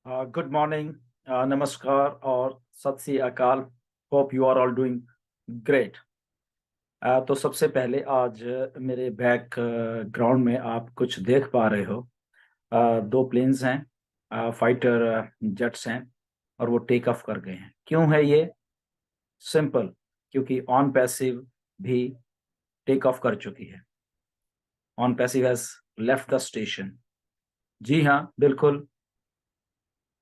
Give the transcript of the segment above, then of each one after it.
Good morning, नमस्कार और Sat Shri Akal. Hope you are all doing great. तो सबसे पहले आज मेरे बैक ग्राउंड में आप कुछ देख पा रहे हो। दो प्लेन्स हैं, फाइटर जेट्स हैं और वो टेक ऑफ कर गए हैं। क्यों है ये? सिंपल, क्योंकि ऑन पैसिव भी टेक ऑफ कर चुकी है। On passive has left the station. जी हाँ, बिल्कुल।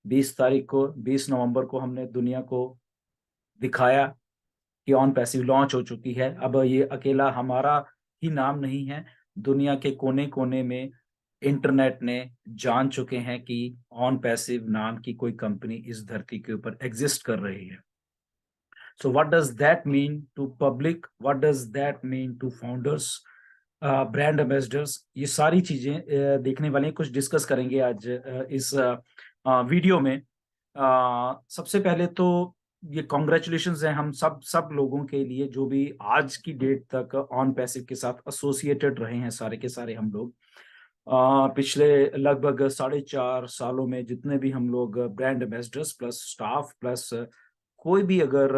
20 नवंबर को हमने दुनिया को दिखाया कि ऑन पैसिव लॉन्च हो चुकी है। अब ये अकेला हमारा ही नाम नहीं है, दुनिया के कोने-कोने में इंटरनेट ने जान चुके हैं कि ऑन पैसिव नाम की कोई कंपनी इस धरती के ऊपर एग्जिस्ट कर रही है। So what does that mean to public? What does that mean to founders, brand ambassadors? ये सारी चीज़ें देखने वाले हैं, कुछ डिस्कस करेंगे आज इस वीडियो में। सबसे पहले तो ये कॉन्ग्रेचुलेशंस हैं हम सब लोगों के लिए जो भी आज की डेट तक ऑन पैसिव के साथ एसोसिएटेड रहे हैं, सारे के सारे हम लोग। पिछले लगभग 4.5 सालों में जितने भी हम लोग brand ambassadors plus staff plus कोई भी अगर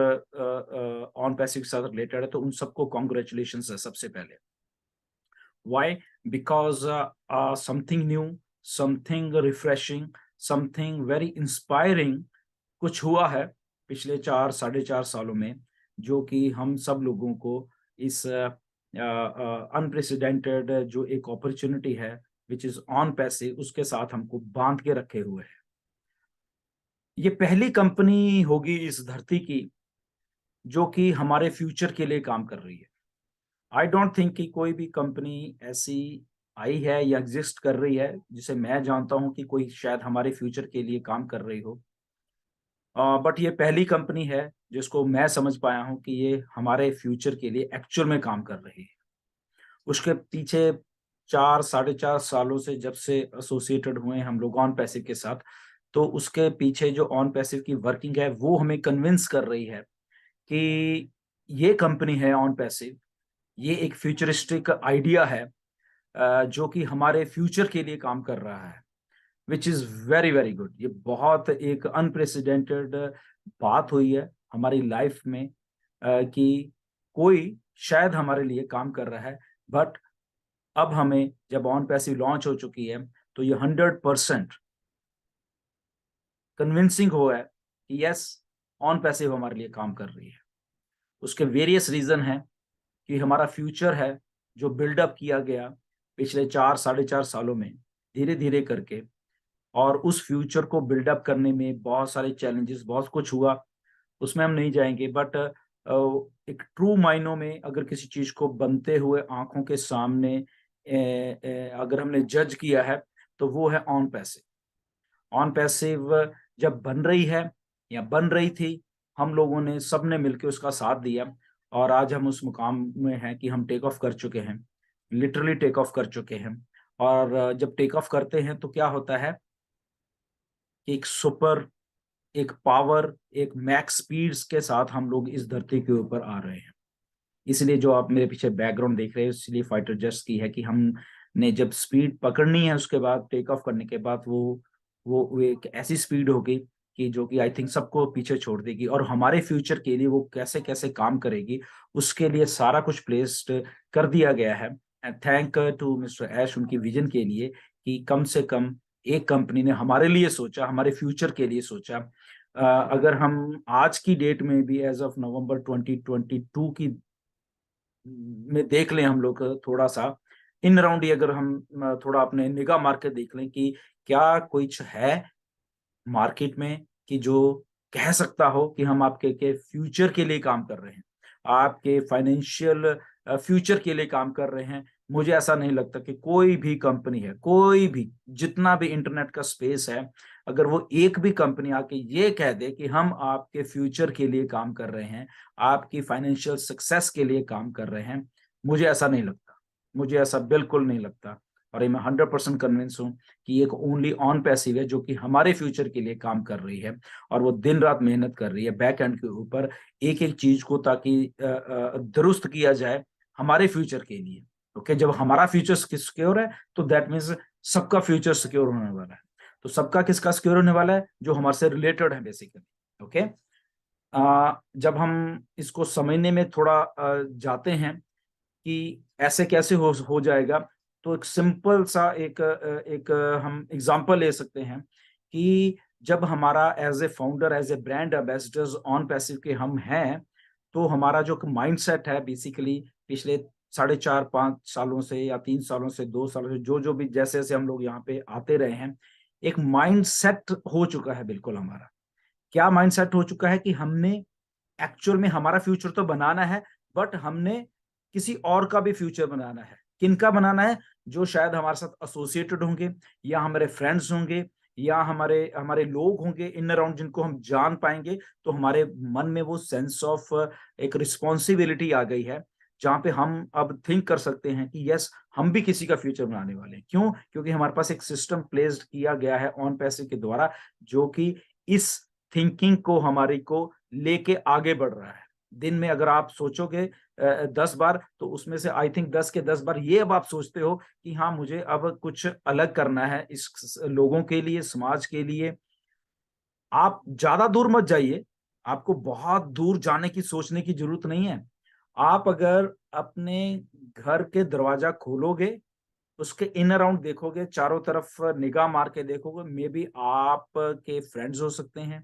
ऑन पैसिव के साथ रिलेटेड है तो उन सबको कॉन्ग्रेचुलेशंस है सबसे पहले। Why? Because something new, something refreshing, something very inspiring कुछ हुआ है पिछले 4 साढ़े 4 सालों में, जो कि हम सब लोगों को इस अनप्रेसिडेंटेड जो एक अपॉर्चुनिटी है विच इज ऑन पैसिव, उसके साथ हमको बांध के रखे हुए है। ये पहली कंपनी होगी इस धरती की जो कि हमारे फ्यूचर के लिए काम कर रही है। आई डोंट थिंक कि कोई भी कंपनी ऐसी आई है या एग्जिस्ट कर रही है जिसे मैं जानता हूं कि कोई शायद हमारे फ्यूचर के लिए काम कर रही हो। बट ये पहली कंपनी है जिसको मैं समझ पाया हूं कि ये हमारे फ्यूचर के लिए एक्चुअल में काम कर रही है। उसके पीछे 4 साढ़े 4 सालों से जब से एसोसिएटेड हुए हैं हम लोग ऑन पैसिव के साथ, तो उसके पीछे जो ऑन पैसिव की वर्किंग है वो हमें कन्विंस कर रही है कि ये कंपनी है ऑन पैसिव। ये एक फ्यूचरिस्टिक आइडिया है जो कि हमारे फ्यूचर के लिए काम कर रहा है, which is very very good. ये बहुत एक अनप्रेसिडेंटेड बात हुई है हमारी लाइफ में, कि कोई शायद हमारे लिए काम कर रहा है। बट अब हमें जब ऑन पैसिव लॉन्च हो चुकी है तो ये 100% कन्विंसिंग हुआ है कि यस, ऑन पैसिव हमारे लिए काम कर रही है। उसके वेरियस रीजन हैं कि हमारा फ्यूचर है जो बिल्डअप किया गया पिछले 4 साढ़े 4 सालों में धीरे-धीरे करके, और उस फ्यूचर को बिल्डअप करने में बहुत सारे चैलेंजेस, बहुत कुछ हुआ, उसमें हम नहीं जाएँगे। बट एक ट्रू मायनों में अगर किसी चीज़ को बनते हुए आँखों के सामने अगर हमने जज किया है, तो वो है ऑन पैसिव। ऑन पैसिव जब बन रही है या बन रही थी, हम लोगों ने सबने मिलके उसका साथ दिया और आज हम उस मुकाम में हैं कि हम टेक ऑफ कर चुके हैं, लिटरली टेक ऑफ कर चुके हैं। और जब टेक ऑफ करते हैं तो क्या होता है कि एक सुपर, एक पावर, एक मैक्स स्पीड्स के साथ हम लोग इस धरती के ऊपर आ रहे हैं। इसलिए जो आप मेरे पीछे बैकग्राउंड देख रहे हो, इसलिए फाइटर जेट्स की है कि हमने जब स्पीड पकड़नी है उसके बाद टेक ऑफ करने के बाद वो एक ऐसी स्पीड होगी कि जो कि आई थिंक सबको पीछे छोड़ देगी और हमारे फ्यूचर के लिए वो कैसे-कैसे काम करेगी, उसके लिए सारा कुछ प्लेस्ड कर दिया गया है। एंड थैंक टू मिस्टर ऐश उनकी विजन के लिए कि कम से कम एक कंपनी ने हमारे लिए सोचा, हमारे फ्यूचर के लिए सोचा। अगर हम आज की डेट में भी एज़ ऑफ नवंबर 2022 की में देख लें हम लोग थोड़ा-सा इन अराउंड ही, अगर हम थोड़ा अपने निगाह मार के देख लें कि क्या कुछ है मार्केट में कि जो कह सकता हो कि हम आपके के फ्यूचर के लिए काम कर रहे हैं, आपके फाइनेंशियल फ्यूचर के लिए काम कर रहे हैं। मुझे ऐसा नहीं लगता कि कोई भी कंपनी है, कोई भी, जितना भी इंटरनेट का स्पेस है, अगर वो एक भी कंपनी आके ये कह दे कि हम आपके फ्यूचर के लिए काम कर रहे हैं, आपकी फाइनेंशियल सक्सेस के लिए काम कर रहे हैं, मुझे ऐसा नहीं लगता। मुझे ऐसा बिल्कुल नहीं लगता और ये मैं 100% कन्विंस हूँ कि एक ओनली ऑन पैसिव है जो कि हमारे फ्यूचर के लिए काम कर रही है और वो दिन-रात मेहनत कर रही है बैक एंड के ऊपर एक-एक चीज़ को, ताकि दुरुस्त किया जाए हमारे फ्यूचर के लिए। ओके, जब हमारा फ्यूचर सिक्योर है तो दैट मीन्स सबका फ्यूचर सिक्योर होने वाला है। तो सबका किसका सिक्योर होने वाला है? जो हमारे से रिलेटेड है बेसिकली। ओके, जब हम इसको समझने में थोड़ा जाते हैं कि ऐसे कैसे हो जाएगा, तो एक सिंपल सा एक हम एग्जांपल ले सकते हैं कि जब हमारा as a founder, as a brand ambassadors on passive के हम हैं, तो हमारा जो माइंडसेट है बेसिकली पिछले 4.5-5 सालों से या 3 सालों से 2 सालों से जो जो भी जैसे जैसे हम लोग यहाँ पे आते रहे हैं, एक माइंडसेट हो चुका है बिल्कुल हमारा। क्या माइंडसेट हो चुका है कि हमने एक्चुअल में हमारा फ्यूचर तो बनाना है, बट हमने किसी और का भी फ्यूचर बनाना है। किनका बनाना है? जो शायद हमारे साथ एसोसिएटेड होंगे, या हमारे फ्रेंड्स होंगे, या हमारे हमारे लोग होंगे इन अराउंड जिनको हम जान पाएंगे। तो हमारे मन में वो सेंस ऑफ एक रिस्पॉन्सिबिलिटी आ गई है, जहां पे हम अब थिंक कर सकते हैं कि यस, हम भी किसी का फ्यूचर बनाने वाले हैं। क्यों? क्योंकि हमारे पास एक सिस्टम प्लेस्ड किया गया है ऑन पैसे के द्वारा, जो कि इस थिंकिंग को हमारी को लेके आगे बढ़ रहा है। दिन में अगर आप सोचोगे 10 बार, तो उसमें से आई थिंक 10 के 10 बार ये अब आप सोचते हो कि हाँ, मुझे अब कुछ अलग करना है इस लोगों के लिए, समाज के लिए। आप ज्यादा दूर मत जाइए, आपको बहुत दूर जाने की सोचने की जरूरत नहीं है। आप अगर अपने घर के दरवाजा खोलोगे, उसके इन अराउंड देखोगे, चारों तरफ निगाह मार के देखोगे, मे बी आपके फ्रेंड्स हो सकते हैं,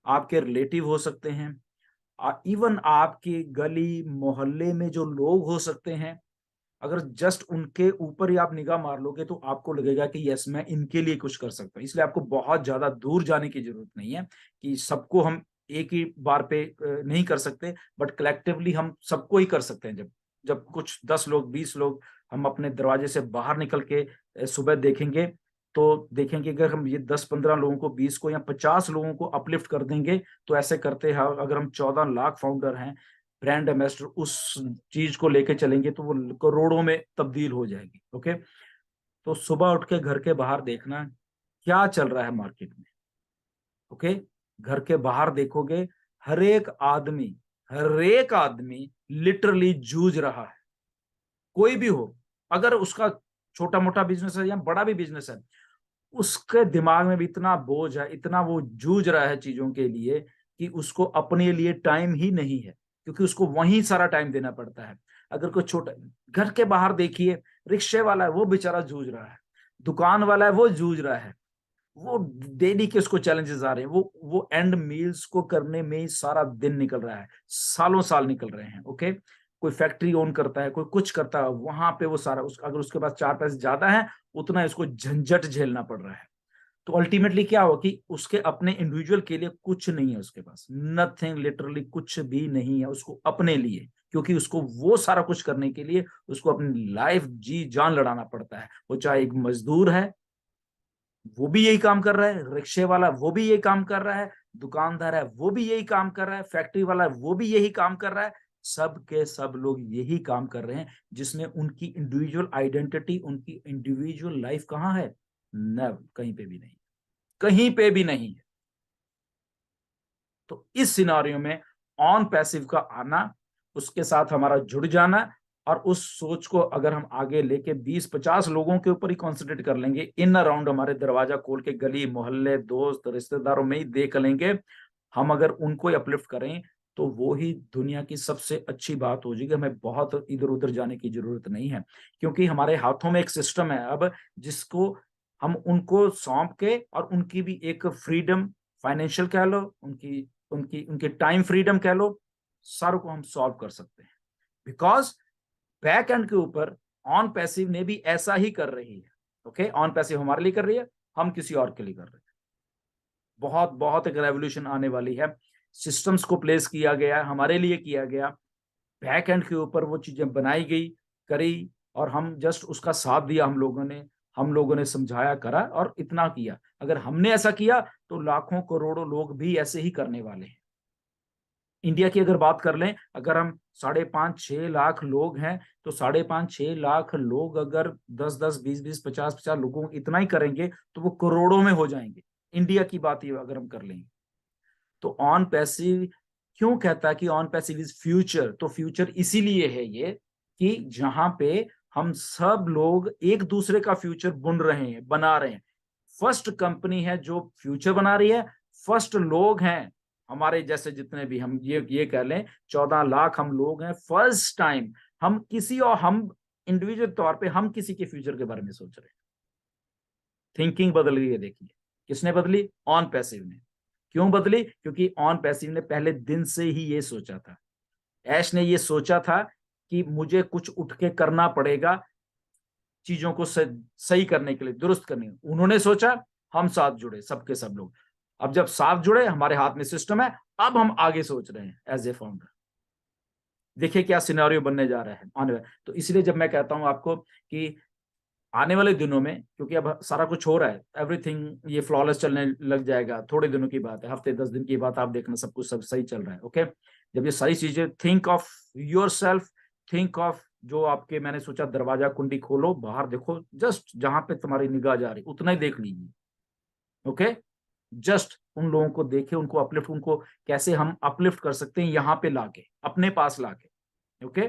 आपके रिलेटिव हो सकते हैं, इवन आपकी गली मोहल्ले में जो लोग हो सकते हैं। अगर जस्ट उनके ऊपर ही आप निगाह मार लोगे, तो आपको लगेगा कि यस, मैं इनके लिए कुछ कर सकता हूँ। इसलिए आपको बहुत ज्यादा दूर जाने की जरूरत नहीं है कि सबको हम एक ही बार पे नहीं कर सकते, बट कलेक्टिवली हम सबको ही कर सकते हैं। जब जब कुछ 10 लोग, 20 लोग हम अपने दरवाजे से बाहर निकल के सुबह देखेंगे, तो देखेंगे अगर हम ये 10-15 लोगों को, 20 को या 50 लोगों को अपलिफ्ट कर देंगे, तो ऐसे करते हैं अगर हम 14 लाख फाउंडर हैं, ब्रांड एम्बेसडर उस चीज को लेके चलेंगे, तो वो करोड़ों में तब्दील हो जाएगी। ओके, तो सुबह उठ के घर के बाहर देखना क्या चल रहा है मार्केट में। ओके, घर के बाहर देखोगे, हर एक आदमी लिटरली जूझ रहा है। कोई भी हो, अगर उसका छोटा मोटा बिजनेस है या बड़ा भी बिजनेस है, उसके दिमाग में भी इतना बोझ है, इतना वो जूझ रहा है चीजों के लिए, कि उसको अपने लिए टाइम ही नहीं है, क्योंकि उसको वहीं सारा टाइम देना पड़ता है। अगर कोई छोटा, घर के बाहर देखिए, रिक्शे वाला है वो बेचारा जूझ रहा है, दुकान वाला है वो जूझ रहा है, वो डेली के उसको चैलेंजेस आ रहे हैं, वो एंड मील्स को करने में ही सारा दिन निकल रहा है, सालों साल निकल रहे हैं। ओके, कोई फैक्ट्री ओन करता है, कोई कुछ करता है, वहां पे वो सारा अगर उसके पास 4 पैसे ज्यादा है, उतना उसको झंझट झेलना पड़ रहा है। तो अल्टीमेटली क्या हुआ कि उसके अपने इंडिविजुअल के लिए कुछ नहीं है उसके पास, नथिंग, लिटरली कुछ भी नहीं है उसको अपने लिए, क्योंकि उसको वो सारा कुछ करने के लिए उसको अपनी लाइफ जी जान लड़ाना पड़ता है। वो चाहे एक मजदूर है, वो भी यही काम कर रहा है, रिक्शे वाला वो भी यही काम कर रहा है, दुकानदार है वो भी यही काम कर रहा है, फैक्ट्री वाला है वो भी यही काम कर रहा है। सब के सब लोग यही काम कर रहे हैं, जिसमें उनकी इंडिविजुअल आइडेंटिटी, उनकी इंडिविजुअल लाइफ कहाँ है? न, कहीं पे भी नहीं, कहीं पे भी नहीं है। तो इस सिनारियो में ऑन पैसिव का आना, उसके साथ हमारा जुड़ जाना, और उस सोच को अगर हम आगे लेके 20-50 लोगों के ऊपर ही कॉन्सेंट्रेट कर लेंगे, इन अराउंड हमारे दरवाजा खोल के गली मोहल्ले दोस्त रिश्तेदारों में ही देख लेंगे, हम अगर उनको ही अपलिफ्ट करें, तो वो ही दुनिया की सबसे अच्छी बात हो जाएगी। हमें बहुत इधर उधर जाने की जरूरत नहीं है, क्योंकि हमारे हाथों में एक सिस्टम है अब, जिसको हम उनको सौंप के, और उनकी भी एक फ्रीडम, फाइनेंशियल कह लो, उनकी उनकी उनकी टाइम फ्रीडम कह लो, सारों को हम सॉल्व कर सकते हैं। बिकॉज बैक एंड के ऊपर ऑन पैसिव ने भी ऐसा ही कर रही है। ओके, ऑन पैसिव हमारे लिए कर रही है, हम किसी और के लिए कर रहे हैं। बहुत बहुत एक रेवोल्यूशन आने वाली है, सिस्टम्स को प्लेस किया गया, हमारे लिए किया गया, बैक एंड के ऊपर वो चीजें बनाई गई, करी, और हम जस्ट उसका साथ दिया, हम लोगों ने समझाया, करा और इतना किया। अगर हमने ऐसा किया, तो लाखों करोड़ों लोग भी ऐसे ही करने वाले हैं। इंडिया की अगर बात कर लें, अगर हम 5.5-6 लाख लोग हैं, तो 5.5-6 लाख लोग अगर 10-10, 20-20, 50-50 लोगों इतना ही करेंगे, तो वो करोड़ों में हो जाएंगे। इंडिया की बात ही अगर हम कर लेंगे, तो ऑन पैसिव क्यों कहता है कि ऑन पैसिव इज फ्यूचर? तो फ्यूचर इसीलिए है ये, कि जहां पे हम सब लोग एक दूसरे का फ्यूचर बुन रहे हैं, बना रहे हैं। फर्स्ट कंपनी है जो फ्यूचर बना रही है, फर्स्ट लोग हैं हमारे जैसे जितने भी, हम ये कह लें 14 लाख हम लोग हैं, फर्स्ट टाइम हम किसी और हम इंडिविजुअल तौर पे हम किसी के फ्यूचर के बारे में सोच रहे हैं। थिंकिंग बदल गई है। देखिए किसने बदली? ऑन पैसिव ने। क्यों बदली? क्योंकि ऑन पैसिव ने पहले दिन से ही ये सोचा था, ऐश ने ये सोचा था कि मुझे कुछ उठ के करना पड़ेगा चीजों को सही करने के लिए, दुरुस्त करने। उन्होंने सोचा, हम साथ जुड़े, सबके सब लोग। अब जब साथ जुड़े, हमारे हाथ में सिस्टम है, अब हम आगे सोच रहे हैं एज ए फाउंडर। देखिए क्या सिनेरियो बनने जा रहा है आने वाले। तो इसलिए जब मैं कहता हूं आपको कि आने वाले दिनों में, क्योंकि अब सारा कुछ हो रहा है, एवरीथिंग ये फ्लॉलेस चलने लग जाएगा, थोड़े दिनों की बात है, हफ्ते 10 दिन की बात, आप देखना सब कुछ सब सही चल रहा है। ओके, जब ये सारी चीजें, think of your self, think of जो आपके, मैंने सोचा दरवाजा कुंडी खोलो, बाहर देखो, जस्ट जहां पे तुम्हारी निगाह जा रही उतना ही देख लीजिए। ओके, जस्ट उन लोगों को देखे, उनको अपलिफ्ट, उनको कैसे हम अपलिफ्ट कर सकते हैं, यहाँ पे लाके, अपने पास लाके। ओके,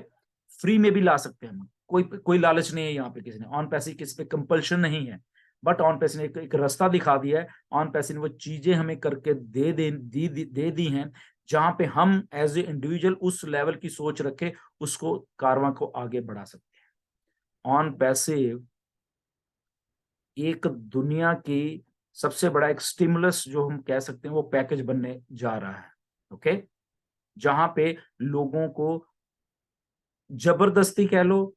फ्री में भी ला सकते हैं हम, कोई लालच नहीं है यहाँ पे किसी ने, ऑन पैसे किसी पे कंपल्शन नहीं है, बट ऑन पैसे ने एक रास्ता दिखा दिया है। ऑन पैसे ने वो चीजें हमें करके दे दी हैं, जहां पे हम एज ए इंडिविजुअल उस लेवल की सोच रखे उसको कारवां को आगे बढ़ा सकते हैं। ऑन पैसे एक दुनिया की सबसे बड़ा एक स्टिमुलस जो हम कह सकते हैं वो पैकेज बनने जा रहा है। ओके, जहां पे लोगों को जबरदस्ती कह लो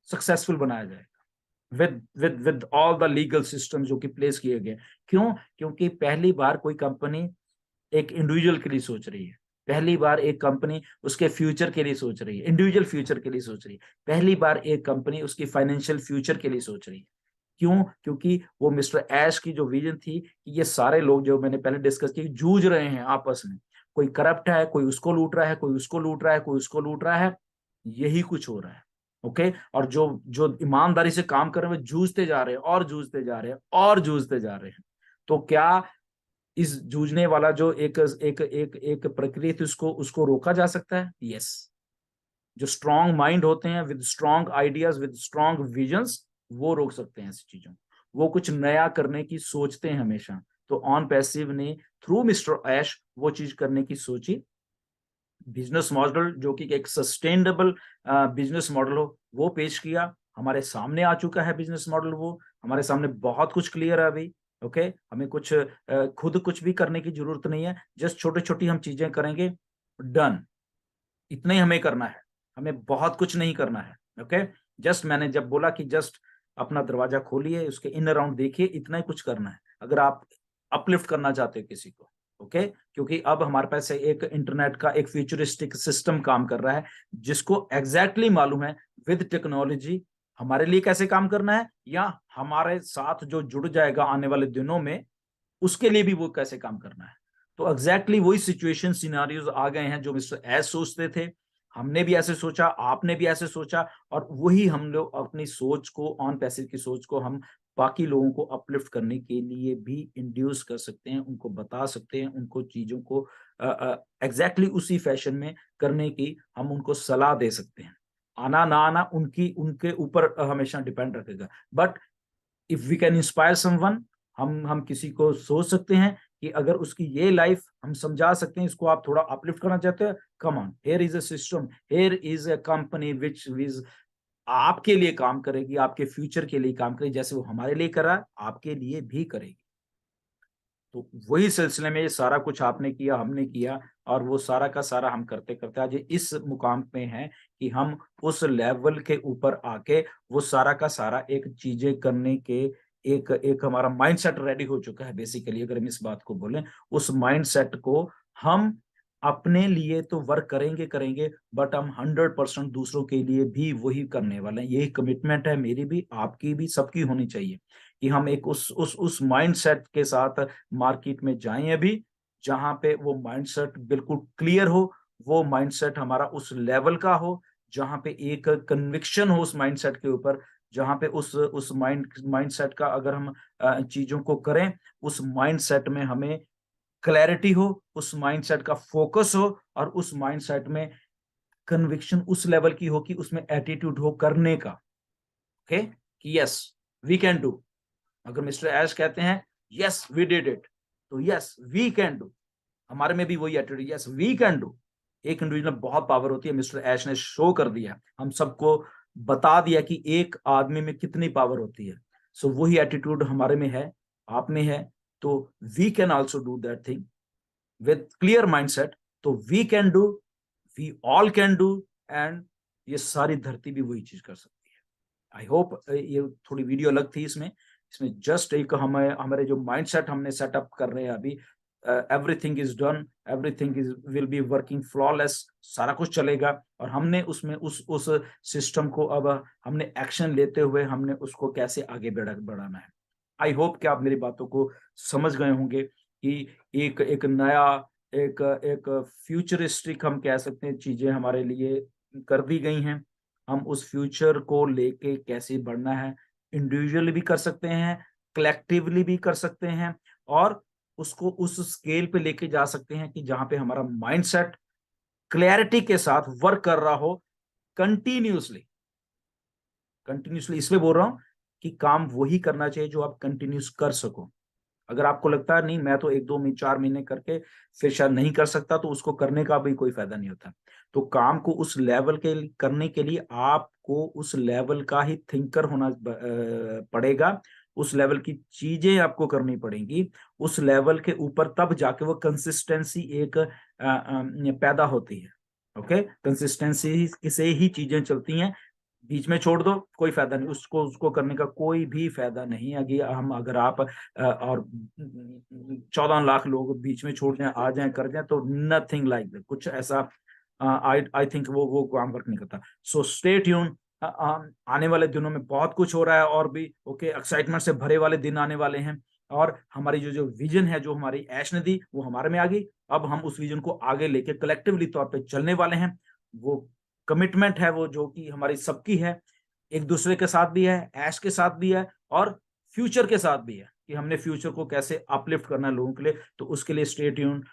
सक्सेसफुल बनाया जाएगा with all the legal system जो कि प्लेस किए गए। क्यों? क्योंकि पहली बार कोई कंपनी एक इंडिविजुअल के लिए सोच रही है, पहली बार एक कंपनी उसके फ्यूचर के लिए सोच रही है, इंडिविजुअल फ्यूचर के लिए सोच रही है, पहली बार एक कंपनी उसकी फाइनेंशियल फ्यूचर के लिए सोच रही है। क्यों? क्योंकि वो मिस्टर ऐश की जो विजन थी कि ये सारे लोग जो मैंने पहले डिस्कस किए जूझ रहे हैं आपस में, कोई करप्ट है, कोई उसको लूट रहा है, कोई उसको लूट रहा है, कोई उसको लूट रहा है, यही कुछ हो रहा है। ओके, और जो जो ईमानदारी से काम कर रहे हैं वो जूझते जा रहे हैं और जूझते जा रहे हैं और जूझते जा रहे हैं। तो क्या इस जूझने वाला जो एक एक एक एक प्रक्रिया थी उसको उसको रोका जा सकता है? यस। जो स्ट्रॉन्ग माइंड होते हैं with strong ideas with strong visions, वो रोक सकते हैं ऐसी चीजों, वो कुछ नया करने की सोचते हैं हमेशा। तो ऑन पैसिव ने थ्रू मिस्टर ऐश वो चीज करने की सोची। बिजनेस मॉडल जो कि एक सस्टेनेबल बिजनेस मॉडल हो वो पेश किया, हमारे सामने आ चुका है बिजनेस मॉडल, वो हमारे सामने बहुत कुछ क्लियर है अभी। ओके, हमें कुछ खुद कुछ भी करने की जरूरत नहीं है, जस्ट छोटी छोटी हम चीजें करेंगे, डन। इतना ही हमें करना है, हमें बहुत कुछ नहीं करना है। ओके, जस्ट मैंने जब बोला कि जस्ट अपना दरवाजा खोलिए, उसके इन अराउंड देखिए, इतना ही कुछ करना है अगर आप अपलिफ्ट करना चाहते हो किसी को। ओके, क्योंकि अब हमारे पास एक इंटरनेट का एक फ्यूचरिस्टिक सिस्टम काम कर रहा है जिसको एग्जैक्टली मालूम है विद टेक्नोलॉजी हमारे लिए कैसे काम करना है, या हमारे साथ जो जुड़ जाएगा आने वाले दिनों में उसके लिए भी वो कैसे काम करना है। तो एग्जैक्टली वही सिचुएशन सिनारियोज आ गए हैं जो मिस्टर एस सोचते थे, हमने भी ऐसे सोचा, आपने भी ऐसे सोचा, और वही हम लोग अपनी सोच को, ऑन पैसिव की सोच को हम बाकी लोगों को अपलिफ्ट करने के लिए भी इंड्यूस कर सकते हैं, उनको बता सकते हैं, उनको चीजों को एग्जैक्टली उसी फैशन में करने की हम उनको सलाह दे सकते हैं। आना ना आना उनकी उनके ऊपर हमेशा डिपेंड रखेगा, but if we can inspire someone, हम किसी को सोच सकते हैं कि अगर उसकी ये लाइफ हम समझा सकते हैं, इसको आप थोड़ा अपलिफ्ट करना चाहते हैं, come on, here is a system, here is a company which is आपके लिए काम करेगी, आपके फ्यूचर के लिए काम करेगी, जैसे वो हमारे लिए करा आपके लिए भी करेगी। तो वही सिलसिले में ये सारा कुछ आपने किया, हमने किया, और वो सारा का सारा हम करते करते आज इस मुकाम पे हैं कि हम उस लेवल के ऊपर आके वो सारा का सारा एक चीजें करने के एक एक हमारा माइंडसेट रेडी हो चुका है। बेसिकली अगर हम इस बात को बोलें, उस माइंडसेट को हम अपने लिए तो वर्क करेंगे करेंगे, बट हम 100% दूसरों के लिए भी वही करने वाले हैं। यही कमिटमेंट है मेरी भी, आपकी भी, सबकी होनी चाहिए कि हम एक उस माइंडसेट के साथ मार्केट में जाएं अभी, जहां पे वो माइंडसेट बिल्कुल क्लियर हो, वो माइंडसेट हमारा उस लेवल का हो जहां पे एक कन्विक्शन हो उस माइंडसेट के ऊपर, जहां पे उस माइंडसेट का अगर हम चीजों को करें, उस माइंडसेट में हमें क्लैरिटी हो, उस माइंडसेट का फोकस हो, और उस माइंडसेट में कन्विक्शन उस लेवल की हो कि उसमें एटीट्यूड हो करने का। ओके, कि यस वी कैन डू। अगर मिस्टर ऐश कहते हैं यस वी डिड इट, तो यस वी कैन डू, हमारे में भी वही attitude, yes we can do. एक इंडिविजुअल में बहुत पावर होती है, मिस्टर ऐश ने शो कर दिया, हम सबको बता दिया कि एक आदमी में कितनी पावर होती है। सो वही एटीट्यूड हमारे में है, आप में है, तो we can also do that thing with clear mindset. तो we can do, we all can do, and ये सारी धरती भी वही चीज कर सकती है। आई होप ये थोड़ी वीडियो अलग थी, इसमें जस्ट एक हमारे जो माइंडसेट हमने सेटअप कर रहे हैं अभी, everything is done, everything is will be working flawless, सारा कुछ चलेगा, और हमने उसमें उस सिस्टम को अब हमने एक्शन लेते हुए हमने उसको कैसे आगे बढ़ाना है। आई होप कि आप मेरी बातों को समझ गए होंगे कि एक एक नया एक एक फ्यूचरिस्टिक हम कह सकते हैं चीजें हमारे लिए कर दी गई हैं। हम उस फ्यूचर को लेके कैसे बढ़ना है, इंडिविजुअली भी कर सकते हैं, कलेक्टिवली भी कर सकते हैं, और उसको उस स्केल पे लेके जा सकते हैं कि जहां पे हमारा माइंडसेट क्लैरिटी के साथ वर्क कर रहा हो कंटिन्यूसली। इसलिए बोल रहा हूं कि काम वही करना चाहिए जो आप कंटिन्यूस कर सको। अगर आपको लगता है नहीं मैं तो 1 2 4 महीने करके फिर शायद नहीं कर सकता, तो उसको करने का भी कोई फायदा नहीं होता। तो काम को उस लेवल के करने के लिए आपको उस लेवल का ही थिंकर होना पड़ेगा, उस लेवल की चीजें आपको करनी पड़ेंगी, उस लेवल के ऊपर तब जाके वो कंसिस्टेंसी एक पैदा होती है। ओके, कंसिस्टेंसी से ही चीजें चलती हैं, बीच में छोड़ दो कोई फायदा नहीं, उसको करने का कोई भी फायदा नहीं है। हम अगर आप और 14 लाख लोग बीच में छोड़ जाए, आ जाए, कर जाए, तो नथिंग लाइक दैट, कुछ ऐसा आई थिंक वो काम वर्क नहीं करता। सो स्टे ट्यून, आने वाले दिनों में बहुत कुछ हो रहा है और भी। ओके, एक्साइटमेंट से भरे वाले दिन आने वाले हैं, और हमारी जो विजन है जो हमारी ऐश ने दी वो हमारे में आ गई। अब हम उस विजन को आगे लेके कलेक्टिवली तौर पे चलने वाले हैं। वो कमिटमेंट है वो जो कि हमारी सबकी है, एक दूसरे के साथ भी है, ऐश के साथ भी है, और फ्यूचर के साथ भी है कि हमने फ्यूचर को कैसे अपलिफ्ट करना है लोगों के लिए। तो उसके लिए स्टे ट्यून,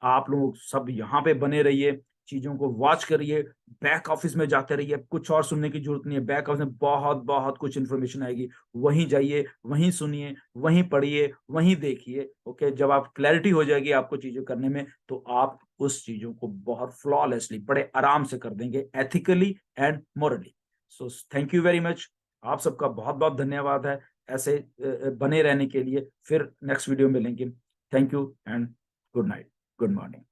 आप लोग सब यहाँ पे बने रहिए, चीजों को वॉच करिए, बैक ऑफिस में जाते रहिए, कुछ और सुनने की जरूरत नहीं है, बैक ऑफिस में बहुत बहुत कुछ इंफॉर्मेशन आएगी, वहीं जाइए, वहीं सुनिए, वहीं पढ़िए, वहीं देखिए। ओके, जब आप क्लैरिटी हो जाएगी आपको चीजें करने में, तो आप उस चीजों को बहुत फ्लॉलेसली बड़े आराम से कर देंगे, ethically and morally. So thank you very much, आप सबका बहुत बहुत धन्यवाद है ऐसे बने रहने के लिए। फिर नेक्स्ट वीडियो में मिलेंगे। Thank you and good night, good morning.